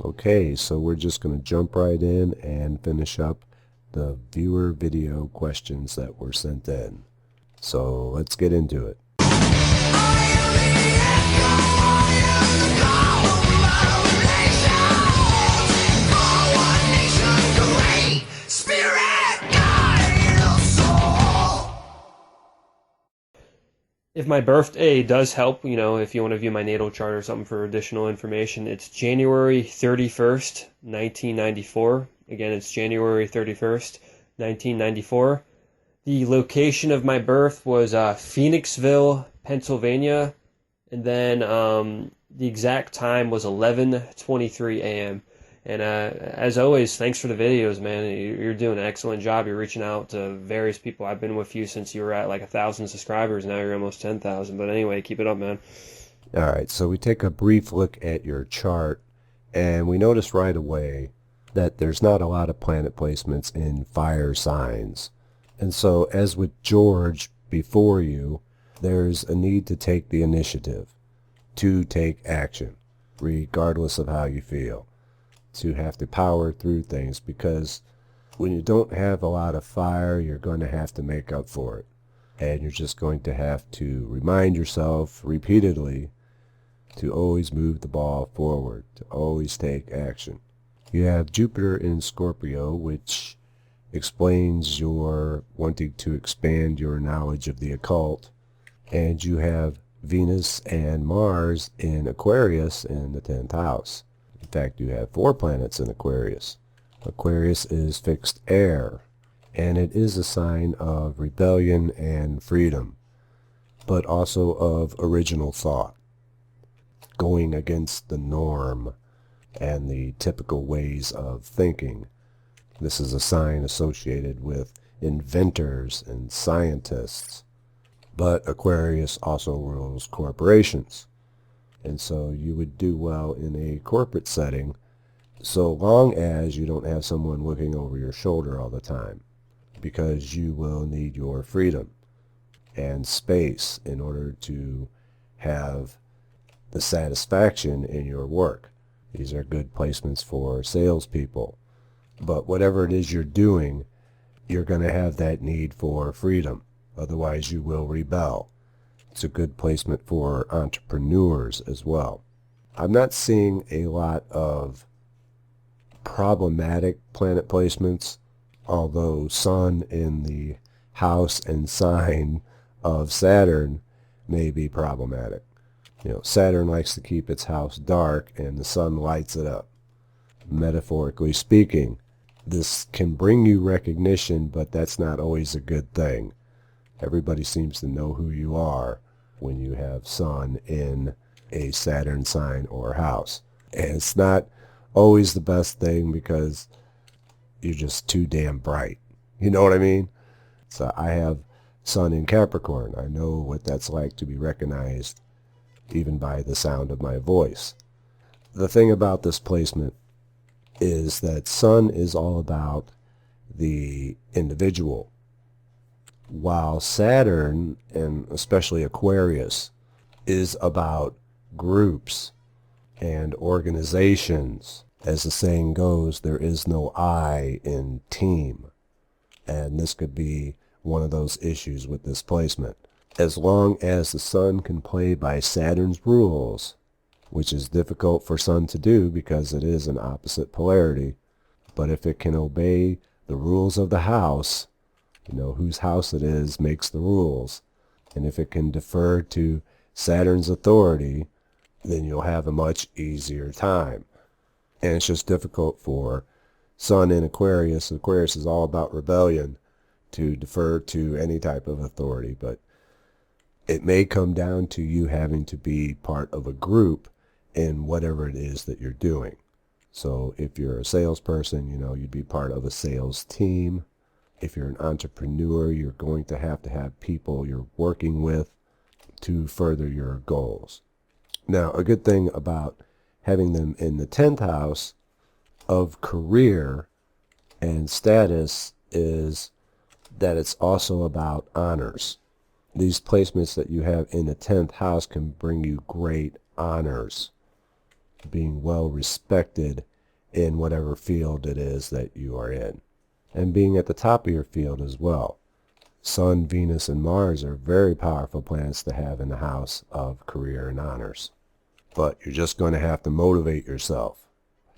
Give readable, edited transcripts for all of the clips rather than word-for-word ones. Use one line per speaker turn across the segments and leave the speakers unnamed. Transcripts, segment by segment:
Okay, so we're just going to jump right in and finish up the viewer video questions that were sent in. So let's get into it.
If my birthday does help, if you want to view my natal chart or something for additional information, it's January 31st, 1994. Again, it's January 31st, 1994. The location of my birth was Phoenixville, Pennsylvania, and then the exact time was 11:23 a.m. And as always, thanks for the videos, man. You're doing an excellent job. You're reaching out to various people. I've been with you since you were at like 1,000 subscribers. Now you're almost 10,000. But anyway, keep it up, man.
All right, so we take a brief look at your chart, and we notice right away that there's not a lot of planet placements in fire signs. And so, as with George before you, there's a need to take the initiative, to take action, regardless of how you feel, to have to power through things, because when you don't have a lot of fire, you're going to have to make up for it. And you're just going to have to remind yourself repeatedly to always move the ball forward, to always take action. You have Jupiter in Scorpio, which explains your wanting to expand your knowledge of the occult. And you have Venus and Mars in Aquarius in the 10th house. In fact, you have 4 planets in Aquarius. Aquarius is fixed air, and it is a sign of rebellion and freedom, but also of original thought, going against the norm and the typical ways of thinking. This is a sign associated with inventors and scientists, but Aquarius also rules corporations. And so you would do well in a corporate setting so long as you don't have someone looking over your shoulder all the time, because you will need your freedom and space in order to have the satisfaction in your work. These are good placements for salespeople. But whatever it is you're doing, you're going to have that need for freedom. Otherwise, you will rebel. It's a good placement for entrepreneurs as well. I'm not seeing a lot of problematic planet placements, although Sun in the house and sign of Saturn may be problematic. Saturn likes to keep its house dark, and the Sun lights it up. Metaphorically speaking, this can bring you recognition, but that's not always a good thing. Everybody seems to know who you are when you have Sun in a Saturn sign or house. And it's not always the best thing because you're just too damn bright. You know what I mean? So I have Sun in Capricorn. I know what that's like to be recognized even by the sound of my voice. The thing about this placement is that Sun is all about the individual, while Saturn, and especially Aquarius, is about groups and organizations. As the saying goes, there is no I in team. And this could be one of those issues with this placement. As long as the Sun can play by Saturn's rules, which is difficult for Sun to do because it is an opposite polarity, but if it can obey the rules of the house, whose house it is makes the rules, and if it can defer to Saturn's authority, then you'll have a much easier time. And it's just difficult for Sun in Aquarius. Aquarius is all about rebellion, to defer to any type of authority, but it may come down to you having to be part of a group in whatever it is that you're doing. So if you're a salesperson, you'd be part of a sales team. If you're an entrepreneur, you're going to have people you're working with to further your goals. Now, a good thing about having them in the 10th house of career and status is that it's also about honors. These placements that you have in the 10th house can bring you great honors. being well respected in whatever field it is that you are in, and being at the top of your field as well. Sun, Venus, and Mars are very powerful planets to have in the house of career and honors. But you're just going to have to motivate yourself.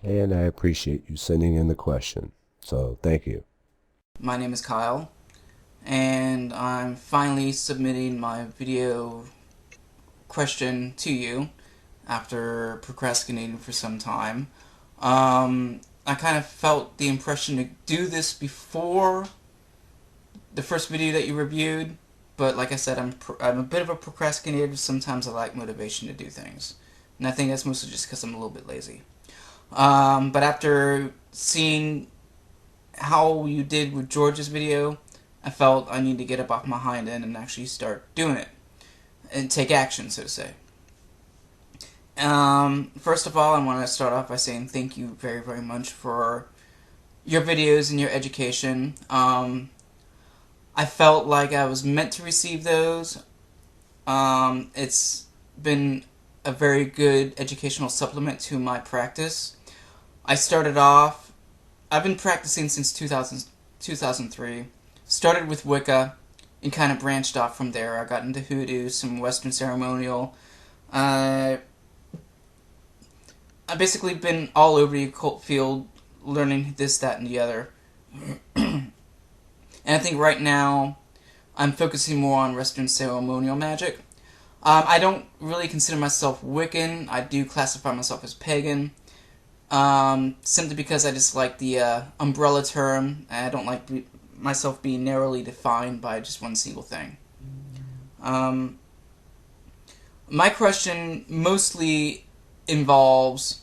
And I appreciate you sending in the question. So thank you.
My name is Kyle, and I'm finally submitting my video question to you after procrastinating for some time. I kind of felt the impression to do this before the first video that you reviewed, but like I said, I'm a bit of a procrastinator. Sometimes I like motivation to do things, and I think that's mostly just because I'm a little bit lazy. But after seeing how you did with George's video, I felt I need to get up off my hind end and actually start doing it and take action, so to say. First of all, I want to start off by saying thank you very, very much for your videos and your education. I felt like I was meant to receive those. It's been a very good educational supplement to my practice. I've been practicing since 2003. Started with Wicca and kind of branched off from there. I got into hoodoo, some Western ceremonial. I've basically been all over the occult field, learning this, that, and the other. And I think right now I'm focusing more on Western ceremonial magic. I don't really consider myself Wiccan. I do classify myself as pagan. Simply because I just like the umbrella term, and I don't like myself being narrowly defined by just one single thing. My question mostly involves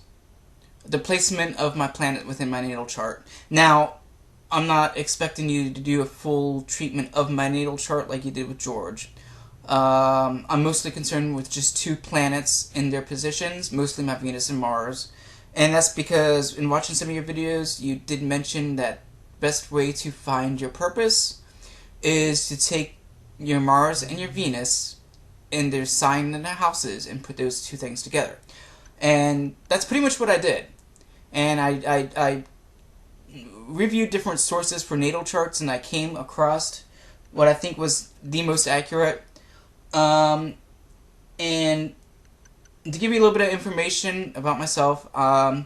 the placement of my planet within my natal chart. Now, I'm not expecting you to do a full treatment of my natal chart like you did with George. I'm mostly concerned with just 2 planets in their positions, mostly my Venus and Mars. And that's because in watching some of your videos, you did mention that best way to find your purpose is to take your Mars and your Venus in their sign and their houses and put those 2 things together. And that's pretty much what I did. And I reviewed different sources for natal charts, and I came across what I think was the most accurate. And to give you a little bit of information about myself, bear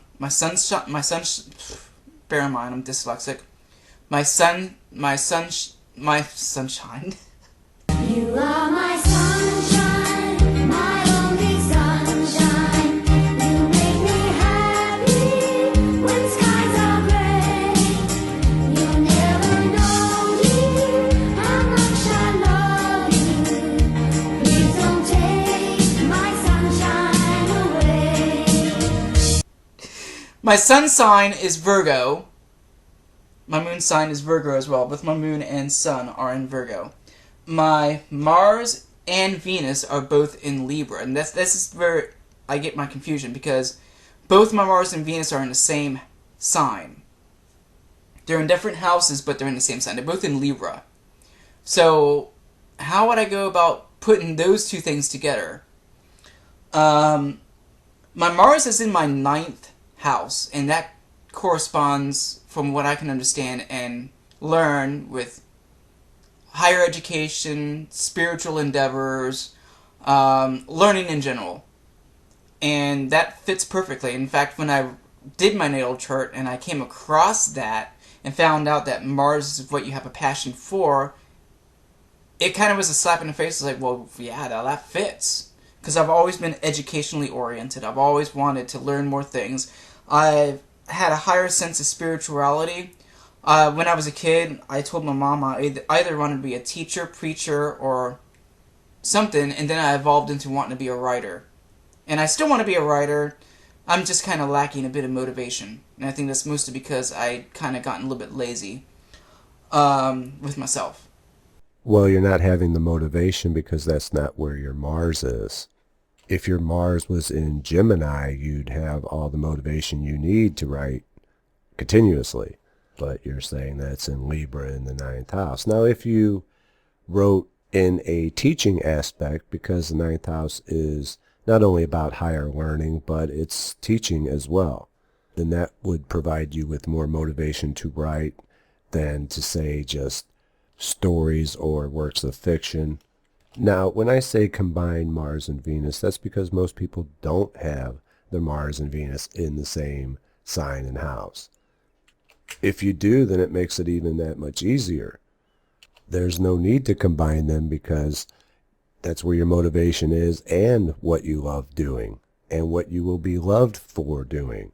in mind I'm dyslexic. My sunshine.
You are my sunshine, my only sunshine. You make me happy when skies are gray. You never know me, how much I love you. Please don't take my sunshine away.
My sun sign is Virgo. My moon sign is Virgo as well. Both my moon and sun are in Virgo. My Mars and Venus are both in Libra, and this is where I get my confusion, because both my Mars and Venus are in the same sign. They're in different houses, but they're in the same sign. They're both in Libra. So, how would I go about putting those 2 things together? My Mars is in my 9th house, and that corresponds, from what I can understand and learn, with higher education, spiritual endeavors, learning in general. And that fits perfectly. In fact, when I did my natal chart and I came across that and found out that Mars is what you have a passion for, it kind of was a slap in the face. It's like, well, yeah, that fits. Because I've always been educationally oriented. I've always wanted to learn more things. I've had a higher sense of spirituality. When I was a kid, I told my mom I either wanted to be a teacher, preacher, or something, and then I evolved into wanting to be a writer. And I still want to be a writer. I'm just kind of lacking a bit of motivation. And I think that's mostly because I kind of gotten a little bit lazy with myself.
Well, you're not having the motivation because that's not where your Mars is. If your Mars was in Gemini, you'd have all the motivation you need to write continuously. But you're saying that's in Libra in the 9th house. Now, if you wrote in a teaching aspect, because the 9th house is not only about higher learning, but it's teaching as well. Then that would provide you with more motivation to write than to say just stories or works of fiction. Now, when I say combine Mars and Venus, that's because most people don't have their Mars and Venus in the same sign and house. If you do, then it makes it even that much easier. There's no need to combine them because that's where your motivation is and what you love doing and what you will be loved for doing.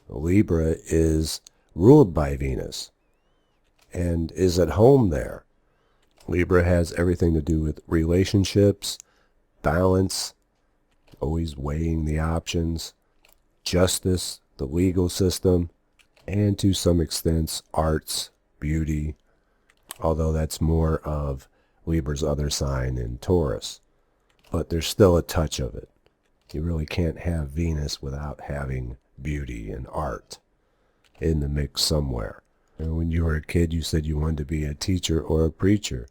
Libra is ruled by Venus and is at home there. Libra has everything to do with relationships, balance, always weighing the options, justice, the legal system, and to some extent arts, beauty, although that's more of Libra's other sign in Taurus. But there's still a touch of it. You really can't have Venus without having beauty and art in the mix somewhere. And when you were a kid, you said you wanted to be a teacher or a preacher.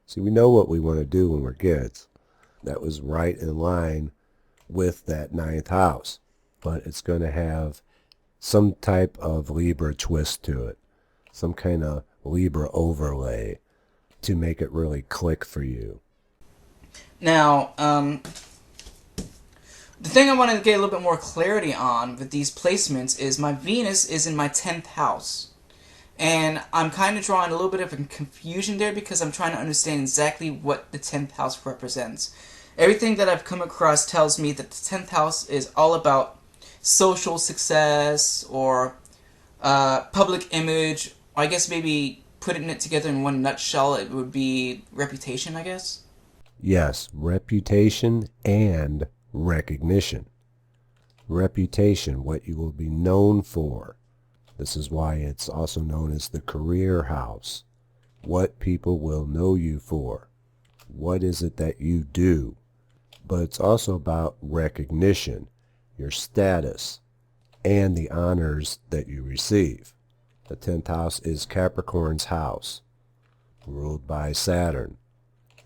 See, we know what we want to do when we're kids. That was right in line with that ninth house. But it's going to have some type of Libra twist to it. Some kind of Libra overlay to make it really click for you.
Now, the thing I wanted to get a little bit more clarity on with these placements is my Venus is in my 10th house. And I'm kind of drawing a little bit of a confusion there because I'm trying to understand exactly what the 10th house represents. Everything that I've come across tells me that the 10th house is all about social success or public image. I guess maybe putting it together in one nutshell, it would be reputation, I guess.
Yes, reputation and recognition. Reputation, what you will be known for. This is why it's also known as the career house. What people will know you for. What is it that you do? But it's also about recognition, your status, and the honors that you receive. The 10th house is Capricorn's house, ruled by Saturn.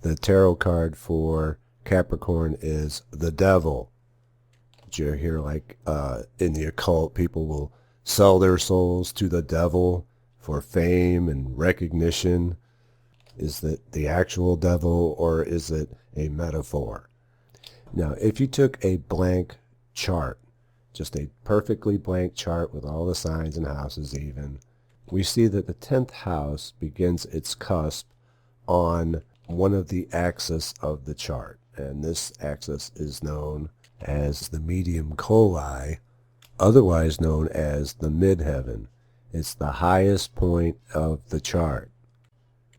The tarot card for Capricorn is the devil. Did you hear, like, in the occult, people will sell their souls to the devil for fame and recognition? Is that the actual devil, or is it a metaphor? Now, if you took a blank chart, just a perfectly blank chart with all the signs and houses even, we see that the 10th house begins its cusp on one of the axes of the chart. And this axis is known as the medium coli, otherwise known as the midheaven. It's the highest point of the chart.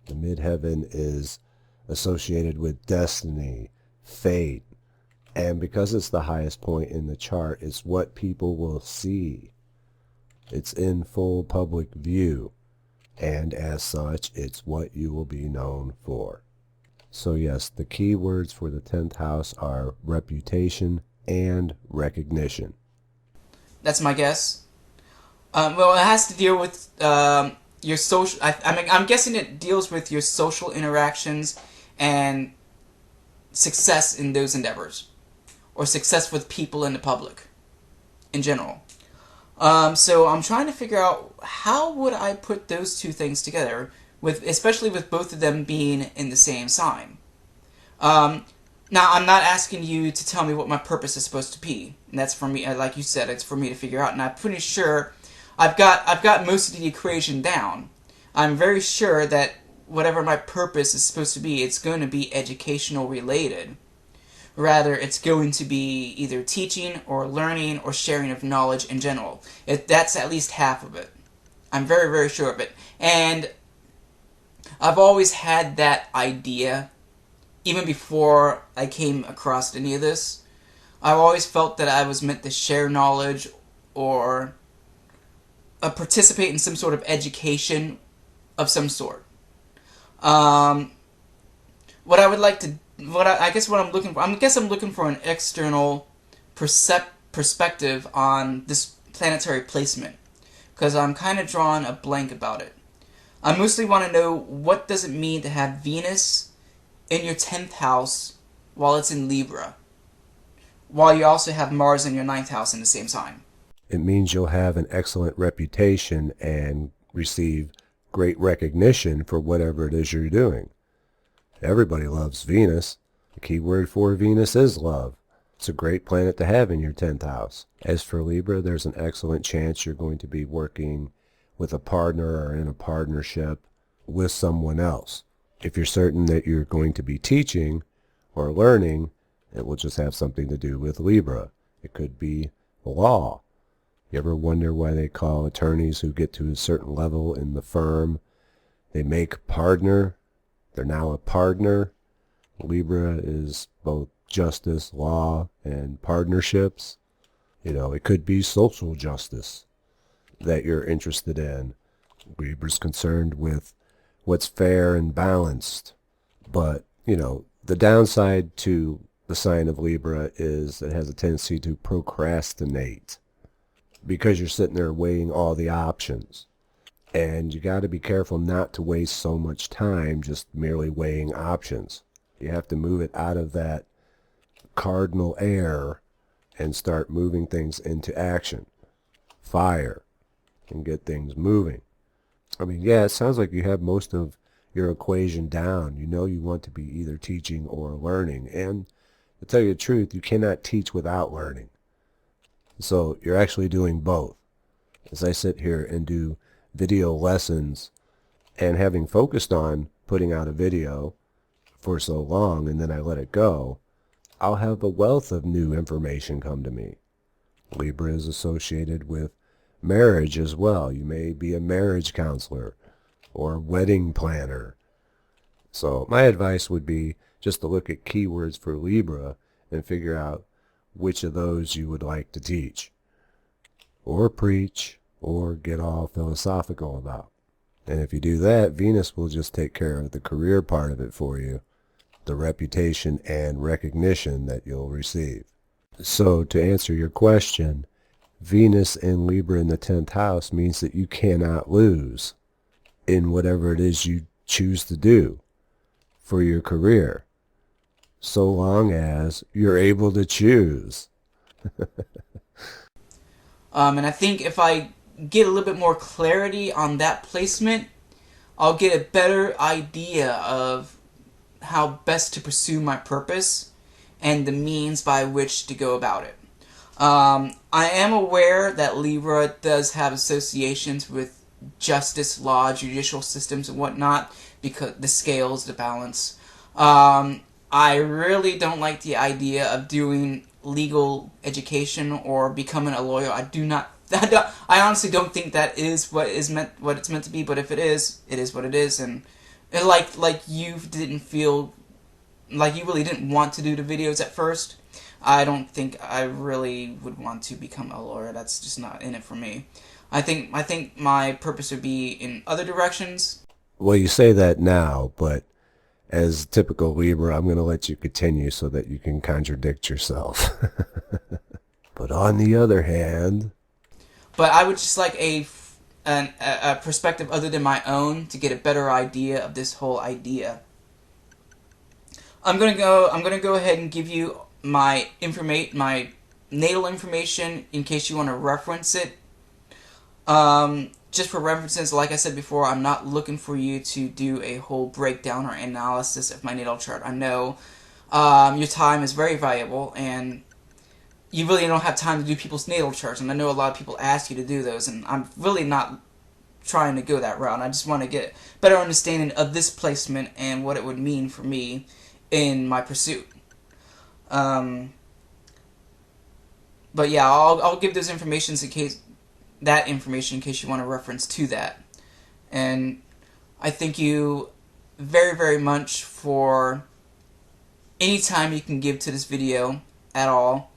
The midheaven is associated with destiny, fate, and because it's the highest point in the chart, it's what people will see. It's in full public view, and as such, it's what you will be known for. So yes, the key words for the 10th house are reputation and recognition.
That's my guess. Well, it has to deal with your social. I'm guessing it deals with your social interactions and success in those endeavors, or success with people in the public, in general. So I'm trying to figure out how would I put those two things together, especially with both of them being in the same sign. Now, I'm not asking you to tell me what my purpose is supposed to be. And that's for me, like you said, it's for me to figure out. And I'm pretty sure I've got most of the equation down. I'm very sure that whatever my purpose is supposed to be, it's going to be educational related. Rather, it's going to be either teaching or learning or sharing of knowledge in general. That's at least half of it. I'm very, very sure of it. And I've always had that idea. Even before I came across any of this, I've always felt that I was meant to share knowledge or participate in some sort of education of some sort. What I would like to, I guess what I'm looking for, I'm looking for an external perspective on this planetary placement, because I'm kind of drawing a blank about it. I mostly want to know, what does it mean to have Venus in your 10th house while it's in Libra? while you also have Mars in your 9th house in the same sign.
It means you'll have an excellent reputation and receive great recognition for whatever it is you're doing. Everybody loves Venus. The key word for Venus is love. It's a great planet to have in your 10th house. As for Libra, there's an excellent chance you're going to be working with a partner or in a partnership with someone else. If you're certain that you're going to be teaching or learning, it will just have something to do with Libra. It could be law. You ever wonder why they call attorneys who get to a certain level in the firm, they make partner? They're now a partner. Libra is both justice, law, and partnerships. It could be social justice that you're interested in. Libra's concerned with what's fair and balanced. But, the downside to the sign of Libra is it has a tendency to procrastinate because you're sitting there weighing all the options. And you got to be careful not to waste so much time just merely weighing options. You have to move it out of that cardinal air and start moving things into action. Fire. And get things moving. Yeah, it sounds like you have most of your equation down. You want to be either teaching or learning. And to tell you the truth, you cannot teach without learning. So you're actually doing both. As I sit here and do video lessons and having focused on putting out a video for so long and then I let it go, I'll have a wealth of new information come to me. Libra is associated with marriage as well. You may be a marriage counselor or wedding planner. So my advice would be just to look at keywords for Libra and figure out which of those you would like to teach or preach or get all philosophical about. And if you do that, Venus will just take care of the career part of it for you, the reputation and recognition that you'll receive. So to answer your question, Venus and Libra in the 10th house means that you cannot lose in whatever it is you choose to do for your career, so long as you're able to choose.
And I think if I get a little bit more clarity on that placement, I'll get a better idea of how best to pursue my purpose and the means by which to go about it. I am aware that Libra does have associations with justice, law, judicial systems, and whatnot, because the scales, the balance. I really don't like the idea of doing legal education or becoming a lawyer. I honestly don't think that is what it's meant to be. But if it is what it is. And like you didn't feel like you really didn't want to do the videos at first. I don't think I really would want to become a lawyer. That's just not in it for me. I think my purpose would be in other directions.
Well, you say that now, but as typical Libra, I'm going to let you continue so that you can contradict yourself. But on the other hand...
But I would just like a perspective other than my own to get a better idea of this whole idea. I'm gonna go ahead and give you my natal information in case you want to reference it. Just for references, like I said before, I'm not looking for you to do a whole breakdown or analysis of my natal chart. I know your time is very valuable, and you really don't have time to do people's natal charts, and I know a lot of people ask you to do those, and I'm really not trying to go that route. I just want to get a better understanding of this placement and what it would mean for me in my pursuit. But yeah, I'll give those informations in case you want to reference to that. And I thank you very, very much for any time you can give to this video at all.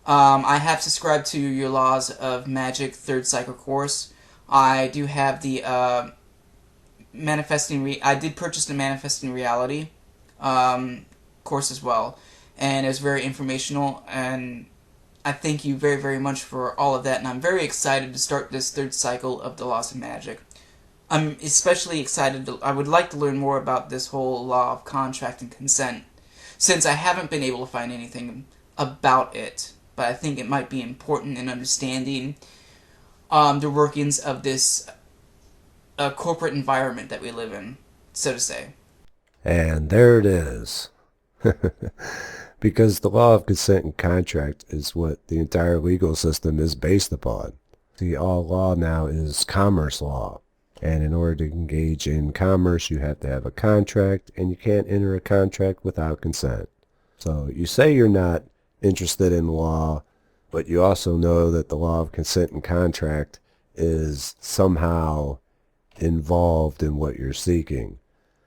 I have subscribed to your Laws of Magic 3rd Cycle course. I do have the I did purchase the Manifesting Reality course as well, and it was very informational, and I thank you very, very much for all of that, and I'm very excited to start this 3rd cycle of the Laws of Magic. I'm especially excited I would like to learn more about this whole law of contract and consent, since I haven't been able to find anything about it, but I think it might be important in understanding the workings of this corporate environment that we live in, so to say.
And there it is. Because the law of consent and contract is what the entire legal system is based upon. See, all law now is commerce law. And in order to engage in commerce, you have to have a contract, and you can't enter a contract without consent. So you say you're not interested in law, but you also know that the law of consent and contract is somehow involved in what you're seeking.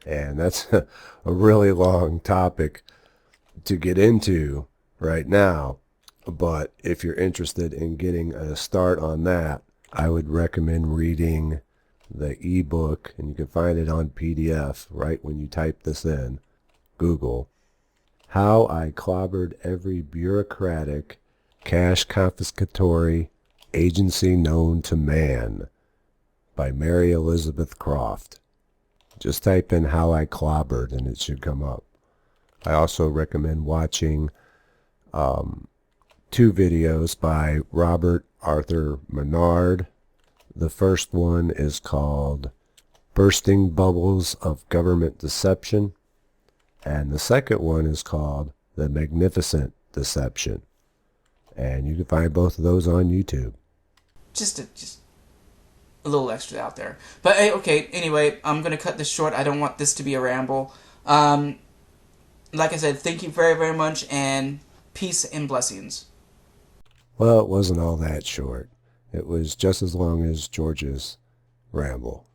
And that's a really long topic to get into right now. But if you're interested in getting a start on that, I would recommend reading the ebook, and you can find it on PDF right when you type this in Google. How I Clobbered Every Bureaucratic, Cash Confiscatory Agency Known to Man by Mary Elizabeth Croft. Just type in How I Clobbered and it should come up. I also recommend watching 2 videos by Robert Arthur Menard. The first one is called Bursting Bubbles of Government Deception, and the second one is called The Magnificent Deception. And you can find both of those on YouTube.
Just a little extra out there. But hey, okay, anyway, I'm going to cut this short. I don't want this to be a ramble. Like I said, thank you very, very much, and peace and blessings.
Well, it wasn't all that short. It was just as long as George's ramble.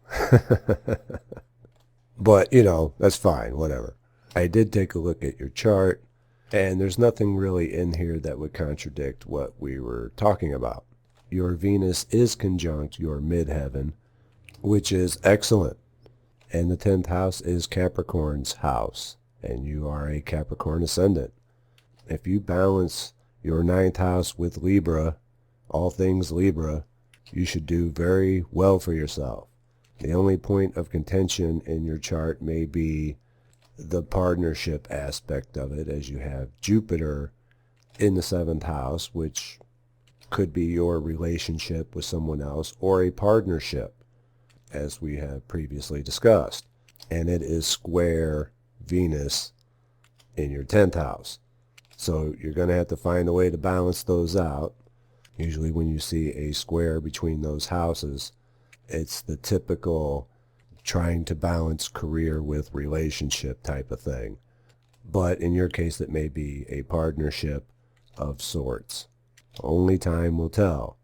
But, you know, that's fine, whatever. I did take a look at your chart, and there's nothing really in here that would contradict what we were talking about. Your Venus is conjunct your midheaven, which is excellent. And the 10th house is Capricorn's house, and you are a Capricorn ascendant. If you balance your 9th house with Libra, all things Libra, you should do very well for yourself. The only point of contention in your chart may be the partnership aspect of it, as you have Jupiter in the 7th house, which could be your relationship with someone else or a partnership, as we have previously discussed. And it is square Venus in your 10th house. So you're going to have to find a way to balance those out. Usually when you see a square between those houses, it's the typical trying to balance career with relationship type of thing. But in your case, it may be a partnership of sorts. Only time will tell.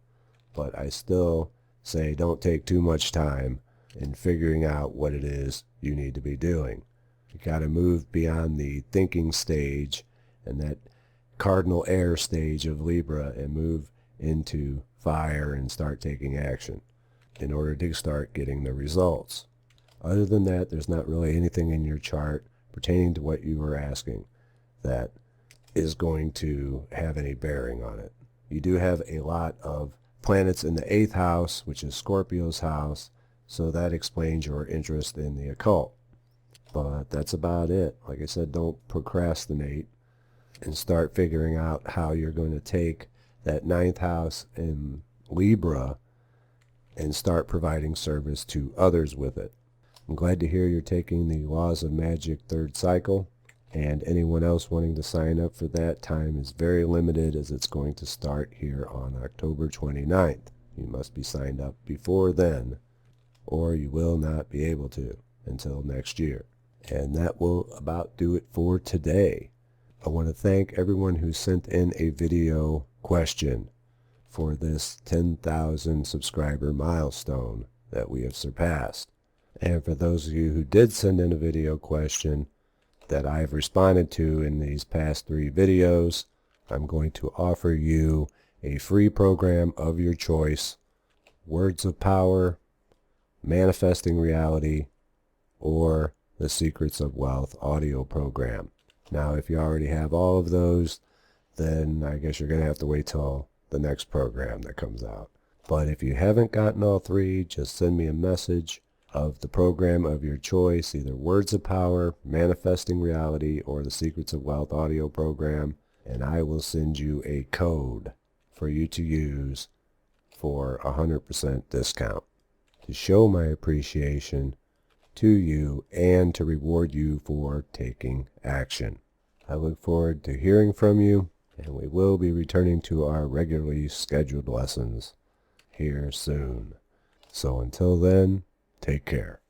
But I still say don't take too much time in figuring out what it is you need to be doing. You got to move beyond the thinking stage and that cardinal air stage of Libra and move into fire and start taking action in order to start getting the results. Other than that, there's not really anything in your chart pertaining to what you were asking that is going to have any bearing on it. You do have a lot of planets in the 8th house, which is Scorpio's house, so that explains your interest in the occult. But that's about it. Like I said, don't procrastinate and start figuring out how you're going to take that 9th house in Libra and start providing service to others with it. I'm glad to hear you're taking the Laws of Magic 3rd cycle, and anyone else wanting to sign up for that, time is very limited as it's going to start here on October 29th. You must be signed up before then, or you will not be able to until next year. And that will about do it for today. I want to thank everyone who sent in a video question for this 10,000 subscriber milestone that we have surpassed. And for those of you who did send in a video question that I've responded to in these past 3 videos, I'm going to offer you a free program of your choice, Words of Power, Manifesting Reality, or the Secrets of Wealth audio program. Now, if you already have all of those, then I guess you're going to have to wait till the next program that comes out. But if you haven't gotten all 3, just send me a message of the program of your choice, either Words of Power, Manifesting Reality, or the Secrets of Wealth audio program, and I will send you a code for you to use for 100% discount to show my appreciation to you and to reward you for taking action. I look forward to hearing from you, and we will be returning to our regularly scheduled lessons here soon. So until then, take care.